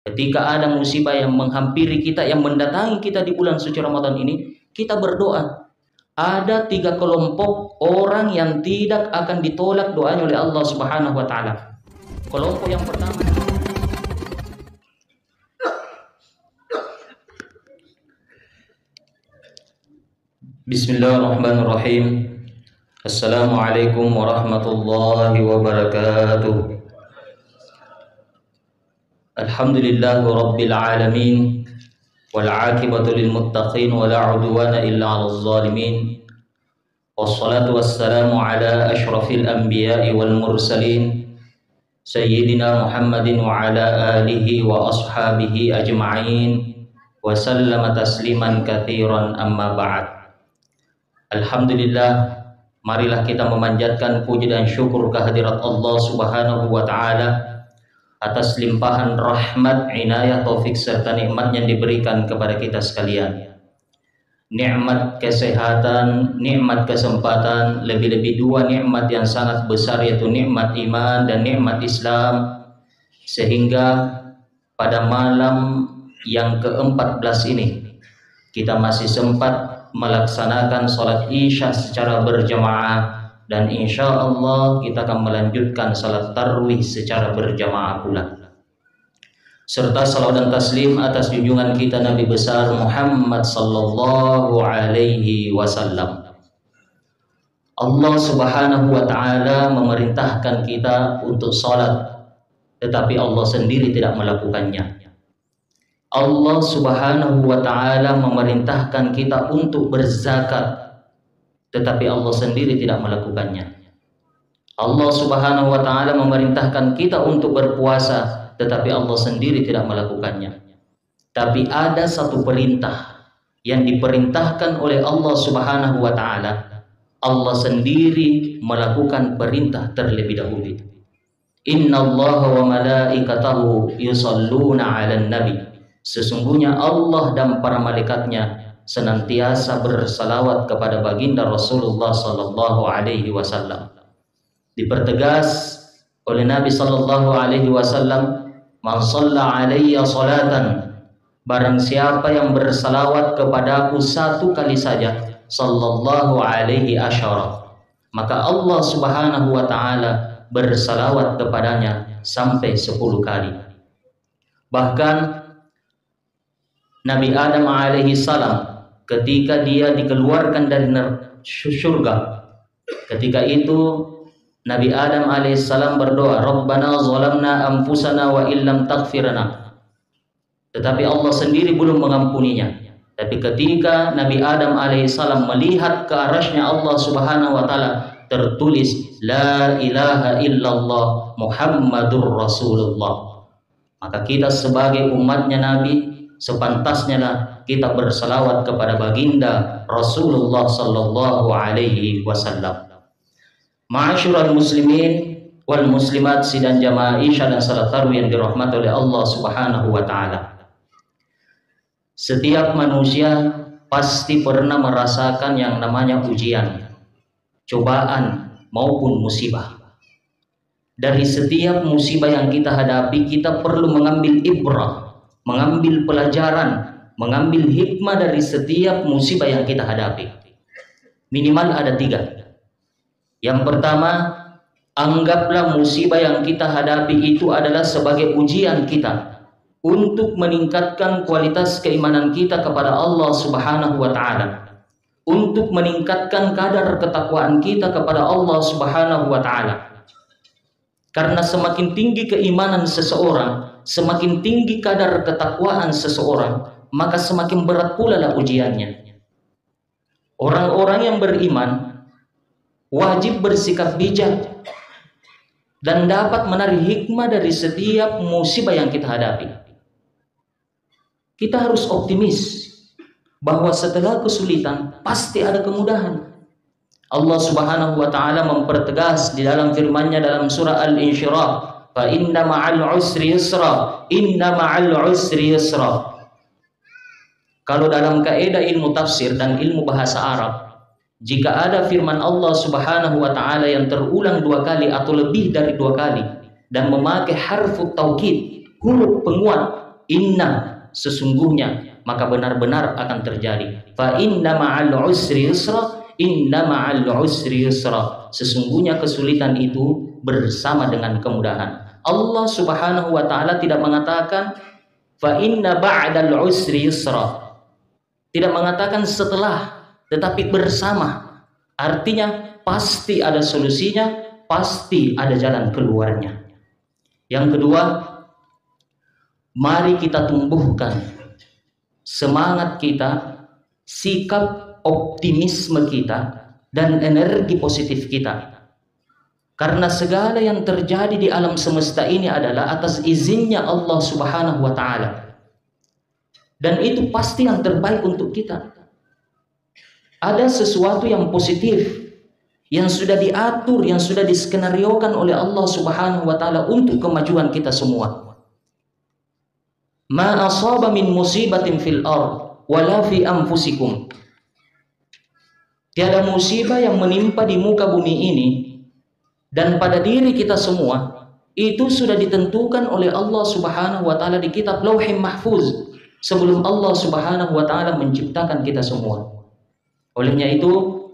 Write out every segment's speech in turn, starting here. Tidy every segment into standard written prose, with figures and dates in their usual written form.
Ketika ada musibah yang menghampiri kita, yang mendatangi kita di bulan suci Ramadan ini, kita berdoa. Ada 3 kelompok orang yang tidak akan ditolak doanya oleh Allah Subhanahu wa taala. Kelompok yang pertama, Bismillahirrahmanirrahim. Assalamualaikum warahmatullahi wabarakatuh. Alhamdulillahi rabbil alamin, wal aqibatu lil muttaqin, wa la udwana illa 'alal zalimin. Wassalatu wassalamu ala asyrafil anbiya'i wal mursalin, sayyidina Muhammadin wa ala alihi wa ashabihi ajma'in, wa sallama tasliman katsiran, amma ba'd. Alhamdulillah, marilah kita memanjatkan puji dan syukur kehadirat Allah Subhanahu wa taala atas limpahan rahmat, inayah, taufik serta nikmat yang diberikan kepada kita sekalian. Nikmat kesehatan, nikmat kesempatan, lebih-lebih 2 nikmat yang sangat besar, yaitu nikmat iman dan nikmat Islam. Sehingga pada malam yang ke-14 ini kita masih sempat melaksanakan sholat isya secara berjamaah, dan insya Allah kita akan melanjutkan salat tarawih secara berjamaah pula. Serta salawat dan taslim atas junjungan kita Nabi besar Muhammad sallallahu alaihi wasallam. Allah Subhanahu wa taala memerintahkan kita untuk salat, tetapi Allah sendiri tidak melakukannya. Allah Subhanahu wa taala memerintahkan kita untuk berzakat, tetapi Allah sendiri tidak melakukannya. Allah Subhanahu wa taala memerintahkan kita untuk berpuasa, tetapi Allah sendiri tidak melakukannya. Tapi ada satu perintah yang diperintahkan oleh Allah Subhanahu wa taala, Allah sendiri melakukan perintah terlebih dahulu. Innallaha wa malaikatahu yusalluna 'alan nabi. Sesungguhnya Allah dan para malaikatnya senantiasa bersalawat kepada baginda Rasulullah sallallahu alaihi wasallam. Dipertegas oleh Nabi sallallahu alaihi wasallam, "Man shalla alayya salatan," barang siapa yang bersalawat kepadaku 1 kali saja, sallallahu alaihi asyara, maka Allah Subhanahu wa taala bersalawat kepadanya sampai 10 kali. Bahkan Nabi Adam alaihi salam ketika dia dikeluarkan dari surga, ketika itu Nabi Adam alaihissalam berdoa, Rabbana zalamna anfusana wa illam taghfirana. Tetapi Allah sendiri belum mengampuninya. Tapi ketika Nabi Adam alaihissalam melihat ke arasy-Nya Allah Subhanahu wa taala, tertulis la ilaha illallah Muhammadur Rasulullah, maka kita sebagai umatnya Nabi sepantasnya lah kita bersalawat kepada baginda Rasulullah sallallahu alaihi wasallam. Ma'asyiral muslimin wal muslimat, sidang jamaah isya dan salat tarawih yang dirahmati oleh Allah Subhanahu wa taala. Setiap manusia pasti pernah merasakan yang namanya ujian, cobaan maupun musibah. Dari setiap musibah yang kita hadapi, kita perlu mengambil ibrah, mengambil pelajaran, mengambil hikmah dari setiap musibah yang kita hadapi. Minimal ada 3. Yang pertama, anggaplah musibah yang kita hadapi itu adalah sebagai ujian kita untuk meningkatkan kualitas keimanan kita kepada Allah Subhanahu wa taala, untuk meningkatkan kadar ketakwaan kita kepada Allah Subhanahu wa taala. Karena semakin tinggi keimanan seseorang, semakin tinggi kadar ketakwaan seseorang, maka semakin berat pula lah ujiannya. Orang-orang yang beriman wajib bersikap bijak dan dapat menarik hikmah dari setiap musibah yang kita hadapi. Kita harus optimis bahwa setelah kesulitan pasti ada kemudahan. Allah Subhanahu wa taala mempertegas di dalam firman-Nya dalam surah Al-Insyirah, fa inna ma'al usri yusra, inna ma'al usri yusra. Kalau dalam kaidah ilmu tafsir dan ilmu bahasa Arab, jika ada firman Allah Subhanahu wa taala yang terulang 2 kali atau lebih dari 2 kali dan memakai harfu taukid, huruf penguat, Inna, sesungguhnya, maka benar-benar akan terjadi. Fa inna ma'al usri yusra, inna ma'al usri yusra. Sesungguhnya kesulitan itu bersama dengan kemudahan. Allah Subhanahu wa taala tidak mengatakan fa inna ba'dal usri yusra. Tidak mengatakan setelah, tetapi bersama. Artinya pasti ada solusinya, pasti ada jalan keluarnya. Yang kedua, mari kita tumbuhkan semangat kita, sikap optimisme kita, dan energi positif kita. Karena segala yang terjadi di alam semesta ini adalah atas izinnya Allah Subhanahu wa taala. Dan itu pasti yang terbaik untuk kita. Ada sesuatu yang positif yang sudah diatur, yang sudah diskenariokan oleh Allah Subhanahu wa taala untuk kemajuan kita semua. Ma asaba min musibatin fil ard wala fi anfusikum. Tiada musibah yang menimpa di muka bumi ini dan pada diri kita semua itu sudah ditentukan oleh Allah Subhanahu wa taala di kitab Lauhul Mahfuz sebelum Allah Subhanahu wa taala menciptakan kita semua. Olehnya itu,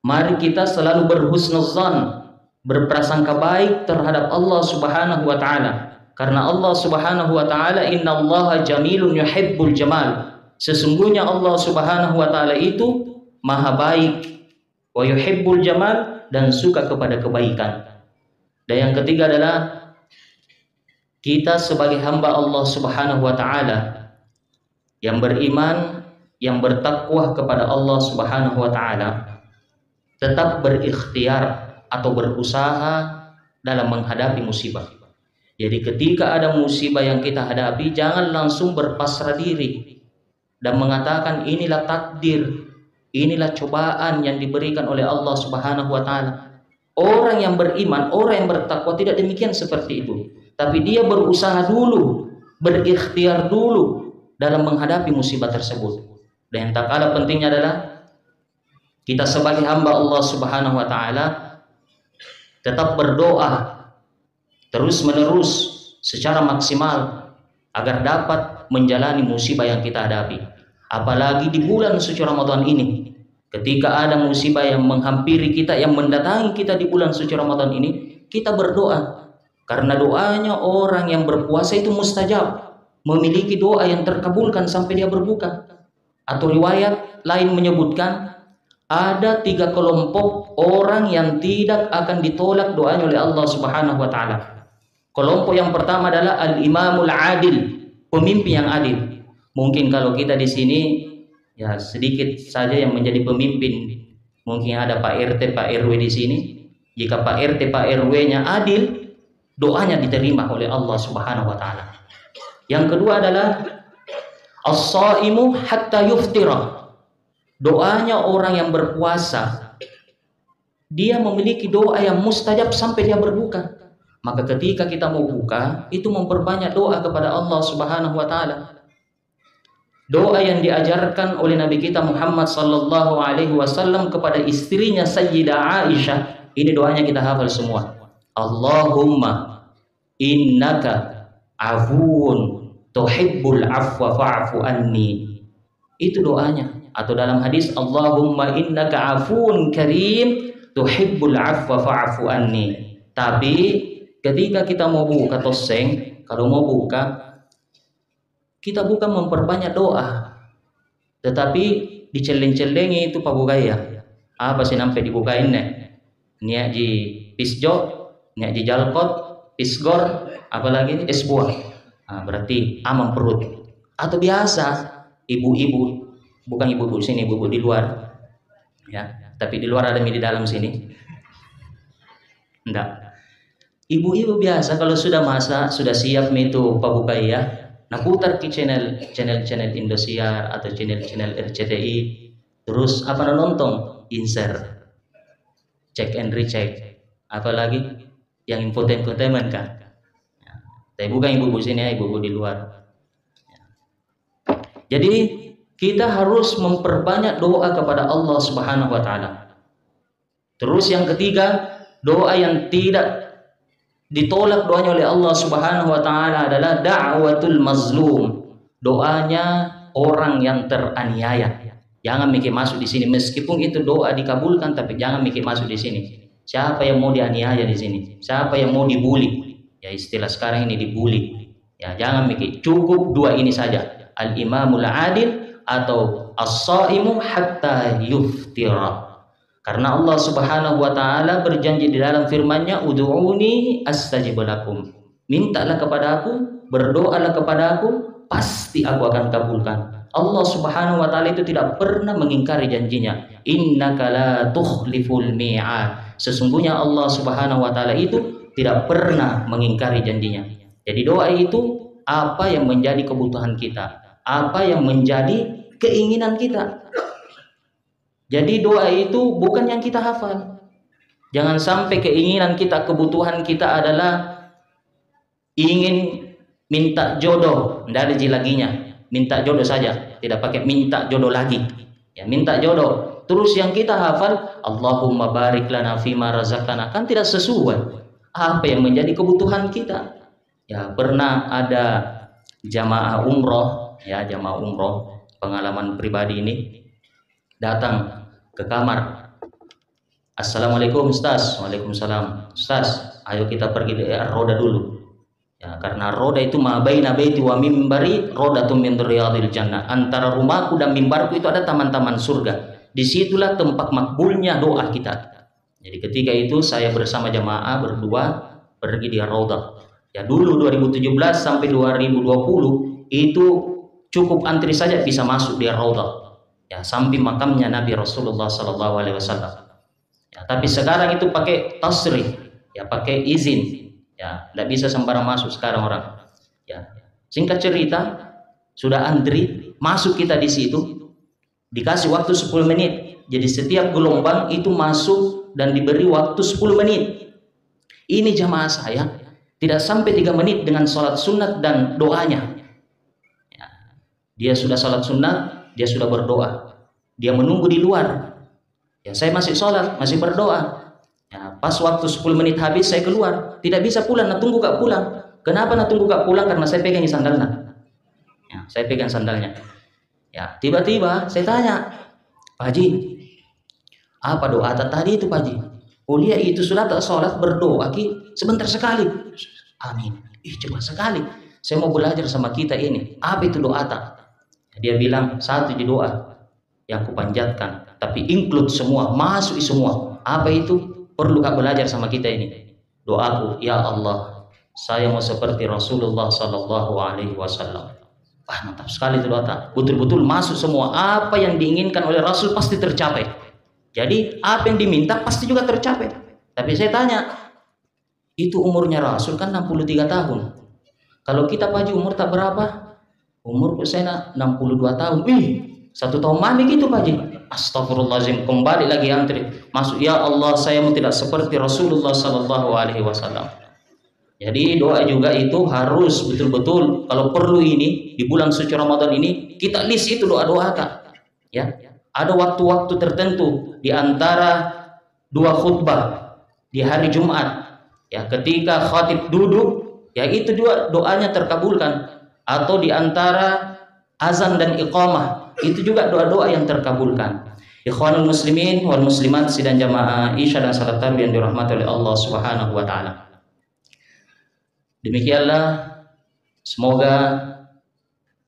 mari kita selalu berhusnuzan, berprasangka baik terhadap Allah Subhanahu wa taala. Karena Allah Subhanahu wa taala, innallaha jamilun yuhibbul jamal. Sesungguhnya Allah Subhanahu wa taala itu maha baik, wa yuhibbul jamal, dan suka kepada kebaikan. Dan yang ketiga adalah kita sebagai hamba Allah Subhanahu wa taala yang beriman, yang bertakwa kepada Allah Subhanahu wa taala, tetap berikhtiar atau berusaha dalam menghadapi musibah. Jadi ketika ada musibah yang kita hadapi, jangan langsung berpasrah diri dan mengatakan inilah takdir, inilah cobaan yang diberikan oleh Allah Subhanahu wa taala. Orang yang beriman, orang yang bertakwa tidak demikian seperti itu. Tapi dia berusaha dulu, berikhtiar dulu dalam menghadapi musibah tersebut. Dan yang tak kalah pentingnya adalah kita sebagai hamba Allah Subhanahu wa taala tetap berdoa terus-menerus secara maksimal agar dapat menjalani musibah yang kita hadapi. Apalagi di bulan suci Ramadan ini, ketika ada musibah yang menghampiri kita, yang mendatangi kita di bulan suci Ramadan ini, kita berdoa. Karena doanya orang yang berpuasa itu mustajab, memiliki doa yang terkabulkan sampai dia berbuka. Atau riwayat lain menyebutkan ada 3 kelompok orang yang tidak akan ditolak doanya oleh Allah Subhanahu wa taala. Kelompok yang pertama adalah al-imamul adil, pemimpin yang adil. Mungkin kalau kita di sini ya sedikit saja yang menjadi pemimpin. Mungkin ada Pak RT, Pak RW di sini. Jika Pak RT, Pak RW-nya adil, doanya diterima oleh Allah Subhanahu wa taala. Yang kedua adalah as-shaimu hatta yuftira. Doanya orang yang berpuasa, dia memiliki doa yang mustajab sampai dia berbuka. Maka ketika kita mau buka, itu memperbanyak doa kepada Allah Subhanahu wa taala. Doa yang diajarkan oleh Nabi kita Muhammad sallallahu alaihi wasallam kepada istrinya Sayyidah Aisyah, ini doanya kita hafal semua. Allahumma innaka afuun tuhibbul afwa fa'fu anni. Itu doanya. Atau dalam hadis Allahumma innaka afuun karim tuhibbul afwa fa'fu anni. Tapi ketika kita mau buka toseng, kalau mau buka, kita bukan memperbanyak doa, tetapi diceleng-celengi itu Pak Bugaya. Apa sih nampe dibukain nih? Niat di pisjo, niat di jalkot, pisgor, apalagi es buah. Berarti aman perut. Atau biasa ibu-ibu, bukan ibu-ibu sini, ibu-ibu di luar. Ya, tapi di luar ada mie di dalam sini. Enggak. Ibu-ibu biasa kalau sudah masak, sudah siap mie itu Pak Bugaya. Nah, putar ke channel Indosiar atau channel RCTI, terus apa nonton insert, check and recheck, apalagi yang infotainment kan. Ya, tapi bukan ibu-ibu sini ya, ibu-ibu di luar. Ya. Jadi kita harus memperbanyak doa kepada Allah Subhanahu wa taala. Terus yang ketiga, doa yang tidak ditolak doanya oleh Allah Subhanahu wa taala adalah da'watul mazlum. Doanya orang yang teraniaya. Jangan mikir masuk di sini, meskipun itu doa dikabulkan, tapi jangan mikir masuk di sini. Siapa yang mau dianiaya di sini? Siapa yang mau dibuli? Ya istilah sekarang ini dibuli. Ya jangan mikir. Cukup dua ini saja. Al-imamul adil atau as-saimu hatta yuftira. Karena Allah Subhanahu wa taala berjanji di dalam firman-Nya, ud'uni astajib lakum. Mintalah kepada aku, berdoalah kepada aku, pasti aku akan kabulkan. Allah Subhanahu wa taala itu tidak pernah mengingkari janjinya. Innaka la tukhliful mi'ad. Sesungguhnya Allah Subhanahu wa taala itu tidak pernah mengingkari janjinya. Jadi doa itu apa yang menjadi kebutuhan kita, apa yang menjadi keinginan kita. Jadi doa itu bukan yang kita hafal. Jangan sampai keinginan kita, kebutuhan kita adalah ingin minta jodoh, tidak ada laginya. Minta jodoh saja, tidak pakai minta jodoh lagi. Ya, minta jodoh. Terus yang kita hafal, Allahumma barik lana fima razaqtana, kan tidak sesuai apa yang menjadi kebutuhan kita. Ya, pernah ada jamaah umroh, ya jamaah umroh, pengalaman pribadi ini, datang ke kamar. Assalamualaikum Ustaz. Waalaikumsalam. Ustaz, ayo kita pergi di roda dulu. Ya, karena roda itu ma baina baiti wa mimbari rodatun min riyadil jannah. Antara rumahku dan mimbarku itu ada taman-taman surga. Disitulah tempat makbulnya doa kita. Jadi ketika itu saya bersama jamaah berdua pergi di roda. Ya dulu 2017 sampai 2020 itu cukup antri saja bisa masuk di roda. Ya, samping makamnya Nabi Rasulullah SAW. Ya, tapi sekarang itu pakai tasrih, ya pakai izin, ya tidak bisa sembarang masuk sekarang orang. Ya, singkat cerita, sudah antri, masuk kita di situ, dikasih waktu 10 menit. Jadi setiap gelombang itu masuk dan diberi waktu 10 menit. Ini jamaah saya tidak sampai 3 menit dengan sholat sunat dan doanya. Ya, dia sudah sholat sunat, dia sudah berdoa, dia menunggu di luar. Ya saya masih sholat, masih berdoa. Ya, pas waktu 10 menit habis saya keluar, tidak bisa pulang, nak tunggu gak pulang. Kenapa nak tunggu gak pulang? Karena saya pegang sandalnya. Ya, saya pegang sandalnya. Ya, tiba-tiba saya tanya, Pak Haji, apa doa tadi itu Pak Haji? Kuliah itu sudah tak sholat berdoa sebentar sekali. Amin. Ih cepat sekali. Saya mau belajar sama kita ini. Apa itu doa tak? Dia bilang satu di doa yang kupanjatkan, tapi include semua, masuk semua. Apa itu? Perlu kak belajar sama kita ini. Doaku, ya Allah, saya mau seperti Rasulullah Sallallahu Alaihi Wasallam. Mantap sekali itu doa. Betul-betul masuk semua. Apa yang diinginkan oleh Rasul pasti tercapai. Jadi apa yang diminta pasti juga tercapai. Tapi saya tanya, itu umurnya Rasul kan 63 tahun. Kalau kita Pak Haji umur tak berapa? Umur saya 62 tahun. Wih, 1 tahun mami gitu Pak Haji. Astagfirullahaladzim, kembali lagi antri. Masuk, ya Allah, saya mau tidak seperti Rasulullah Sallallahu Alaihi Wasallam. Jadi doa juga itu harus betul-betul, kalau perlu ini di bulan suci Ramadan ini kita list itu doa-doa Kak. Ya, ada waktu-waktu tertentu di antara 2 khutbah di hari Jumat. Ya, ketika khatib duduk, ya itu doanya terkabulkan. Atau di antara azan dan iqamah, itu juga doa-doa yang terkabulkan. Ikhwanul muslimin wal muslimat sidang jamaah Isya dan salat tarawih yang dirahmati oleh Allah Subhanahu wa taala. Demikianlah, semoga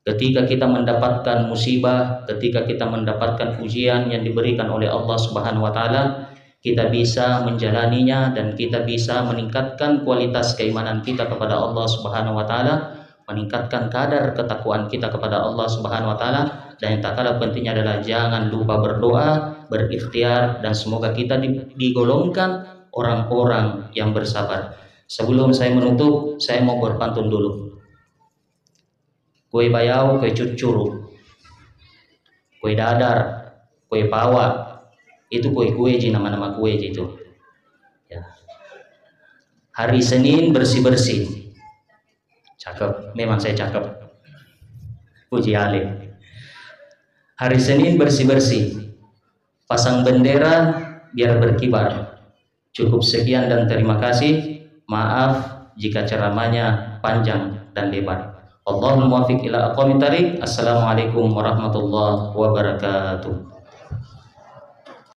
ketika kita mendapatkan musibah, ketika kita mendapatkan ujian yang diberikan oleh Allah Subhanahu wa taala, kita bisa menjalaninya dan kita bisa meningkatkan kualitas keimanan kita kepada Allah Subhanahu wa taala, meningkatkan kadar ketakwaan kita kepada Allah Subhanahu wa taala, dan yang tak kalah pentingnya adalah jangan lupa berdoa, berikhtiar, dan semoga kita digolongkan orang-orang yang bersabar. Sebelum saya menutup, saya mau berpantun dulu. Kue bayau, kue cucuru, kue dadar, kue pawa, itu kue-kue nama-nama kue itu. Ya. Hari Senin bersih-bersih. Cakep, memang saya cakep. Puji alim. Hari Senin bersih-bersih. Pasang bendera biar berkibar. Cukup sekian dan terima kasih. Maaf jika ceramahnya panjang dan lebar. Allahul muwaffiq ila aqwamit thariq. Assalamualaikum warahmatullahi wabarakatuh.